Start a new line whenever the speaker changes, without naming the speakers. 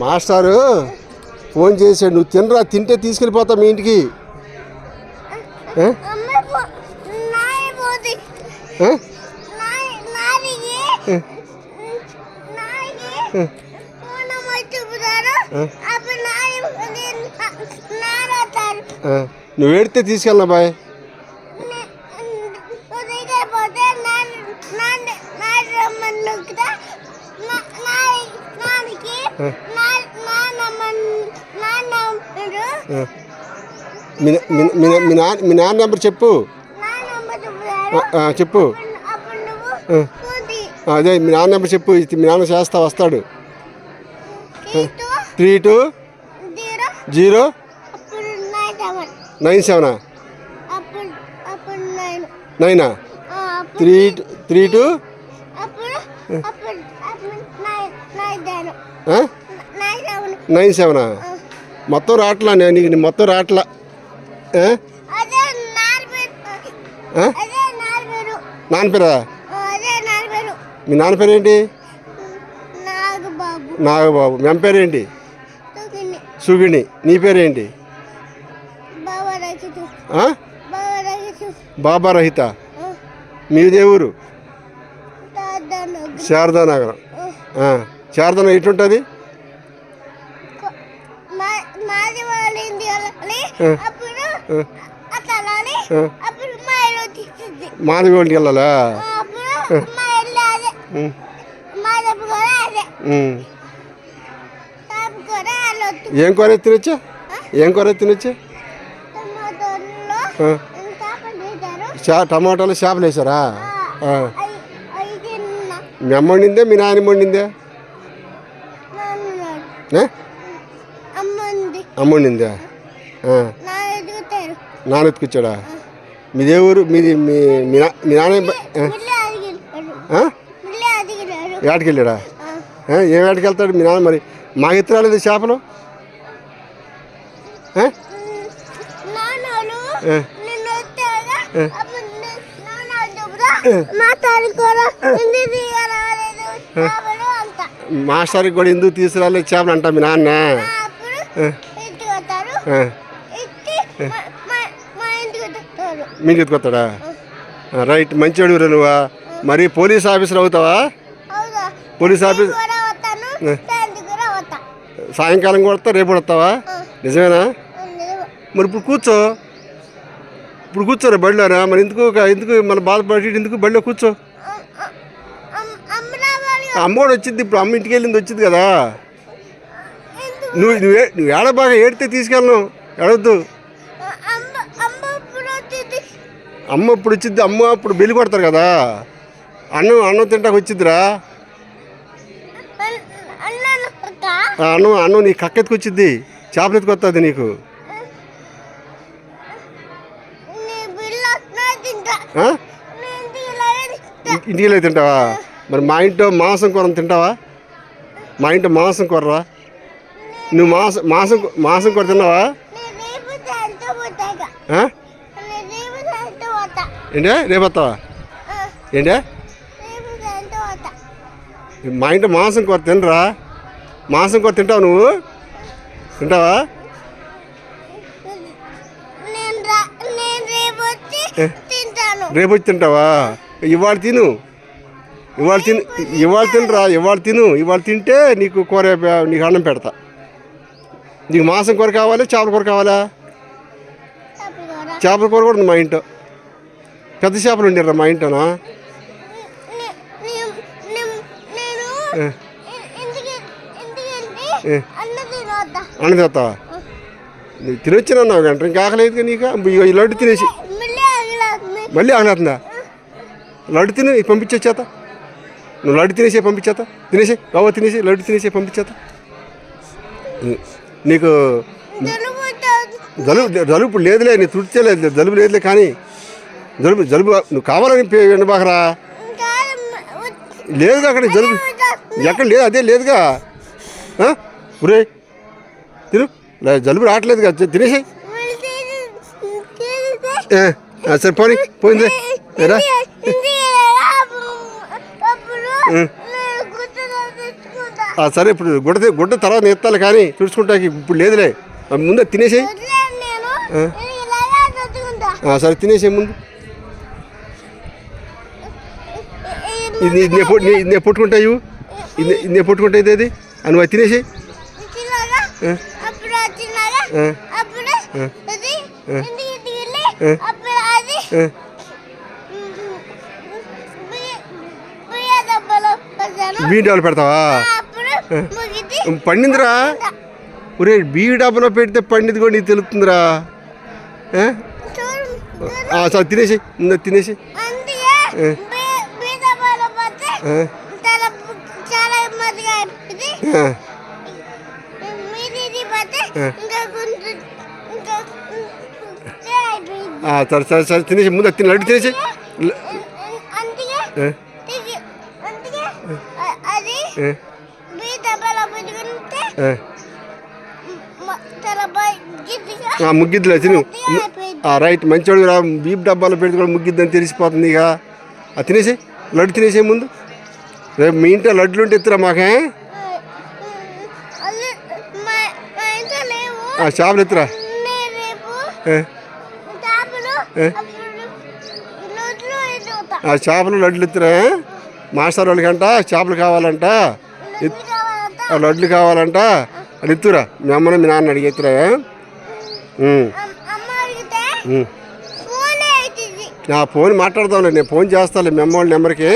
మాస్టారు ఫోన్ చేశాడు, నువ్వు తినరా, తింటే తీసుకెళ్ళిపోతా మీ ఇంటికి. నువ్వు ఏడితే తీసుకెళ్ళనా బాయ్. మీ నాన్న నెంబర్ చెప్పు. చెప్పు. అదే మీ నాన్న నెంబర్ చెప్పు, మీ నాన్న చేస్తా వస్తాడు. 32-097 9 32 97 మొత్తం రాట్లా నీకు, మొత్తం రాట్లా. నాన్న పేరా? మీ నాన్న పేరేంటి? నాగబాబు. మీ అమ్మ పేరేంటి? సుగిణి. నీ పేరేంటి? బాబా రహిత. మీదే ఊరు? శారదానగరం. శారదానగరం ఎటుంటుంది? మాదిగోళ్ళకి వెళ్ళాలా? ఏం కూర తినొచ్చా? టమాటాలు చేపలు వేసారా? మీ అమ్మ వండిందే, మీ నాయన వండిందే? అమ్మ వండిందా? నాన్న ఎత్తుకొచ్చాడా? మీదే ఊరు? మీది మీ నాన్న ఏటకి వెళ్ళాడా? ఏం ఏటకి వెళ్తాడు మీ నాన్న? మరి మాకు ఎత్తు రాలేదు చేపలు? మాస్టర్కి కూడా ఎందుకు తీసుకురాలేదు చేపలు అంట మీ నాన్న? మీకు ఎత్తుకొస్తాడా? రైట్, మంచివాడు నువ్వా. మరి పోలీస్ ఆఫీసర్ అవుతావా? పోలీస్ ఆఫీస్ సాయంకాలం కూడా వస్తా, రేపు వస్తావా? నిజమేనా? మరి ఇప్పుడు కూర్చోరా బడిలోనా? మరి ఎందుకు మన బాధపడి ఎందుకు బడిలో కూర్చో? అమ్మోడు వచ్చింది, ఇప్పుడు అమ్మ ఇంటికి వెళ్ళింది వచ్చింది కదా. నువ్వు ఏడ బాగా ఏడితే తీసుకెళ్ళను, ఏడవద్దు. అమ్మ ఇప్పుడు వచ్చింది, అమ్మ అప్పుడు బెల్లి కొడతారు కదా. అన్నం తింటాక వచ్చిద్దిరా. అన్నం నీ కక్క ఎత్తుకొచ్చిద్ది, చేపలు ఎత్తుకొస్తుంది నీకు. ఇంటికి వెళ్ళి తింటావా? మరి మా ఇంట్లో మాంసం కూర తింటావా? మా ఇంట్లో మాంసం కూరరా? నువ్వు మాంసం కూర తిన్నావా? ఏంటే రేపు వస్తావా? ఏంటే మా ఇంట్లో మాంసం కూర తినరా? మాంసం కూర తింటావా? నువ్వు తింటావా? రేపు వచ్చి తింటావా? ఇవాళ తినరా? ఇవాళ తింటే నీకు కూర, నీకు అన్నం పెడతా. నీకు మాంసం కూర కావాలి, చేపల కూర కావాలా? చేపల కూర కూడా మా ఇంట్లో పెద్ద చేపలు ఉండిర్రా మా ఇంట్లోనా? అన్న తెస్తావా? నీకు తినొచ్చినన్నావు గంట, ఇంకా ఆకలేదు నీకు. ఈ లడ్డు తినేసి మళ్ళీ ఆకలేస్తుందా? లడ్డు తిని పంపించేత. నువ్వు లడ్డు తినేసి పంపించేత. తినేసి లడ్డు తినేసి పంపించేత. నీకు జలుబు ఇప్పుడు లేదులే, నీ తృప్తి లేదు, జలుబు లేదులే. కానీ జలుబు నువ్వు కావాలని ఎండబాకరా. లేదుగా అక్కడ జలుబు, ఎక్కడ లేదు, అదే లేదుగా. ఒరే తిను, జలుబు రావట్లేదుగా, తినేసి. సరే పోయిందే రా. సరే ఇప్పుడు గుడ్డ తర్వాత ఎత్తాలి కానీ తుడుచుకుంటాకి ఇప్పుడు లేదులే ముందే తినేసేయి. సరే తినేసే ముందు. ఇది నేను పుట్టుకుంటాయి ఇది నేను పుట్టుకుంటా ఇది నువ్వు అది తినేసేయి. బియ్యం డబ్బాలో పెడతావా? పండిందిరా ఒరే, బియ్యం డబ్బాలో పెడితే పండింది కూడా నీకు తెలుస్తుందిరా. సరే తినేసి ముందు తినేసి. సరే సరే సరే తినేసి ముందు తిని లడ్డు తినేసి. ముగ్గిద్దులే తిను. రైట్ మంచివాడు రా, బీప్ డబ్బాలో పెడితే కూడా ముగ్గిద్దని తెలిసిపోతుంది. ఇక అది తినేసి లడ్డు తినేసే ముందు. రేపు మీ ఇంట్లో లడ్డులు ఉంటే ఎత్తురా మాకే. చేపలు ఎత్తురా. చేపలు లడ్లు ఎత్తురా. మాస్టర్ వాళ్ళకంట చేపలు కావాలంట, లడ్లు కావాలంట, అది ఎత్తురా. మీ అమ్మని మీ నాన్న అడిగి ఎత్తురా. నా ఫోన్ మాట్లాడతాంలే, నేను ఫోన్ చేస్తాలే మీ అమ్మ వాళ్ళ నెంబర్కి.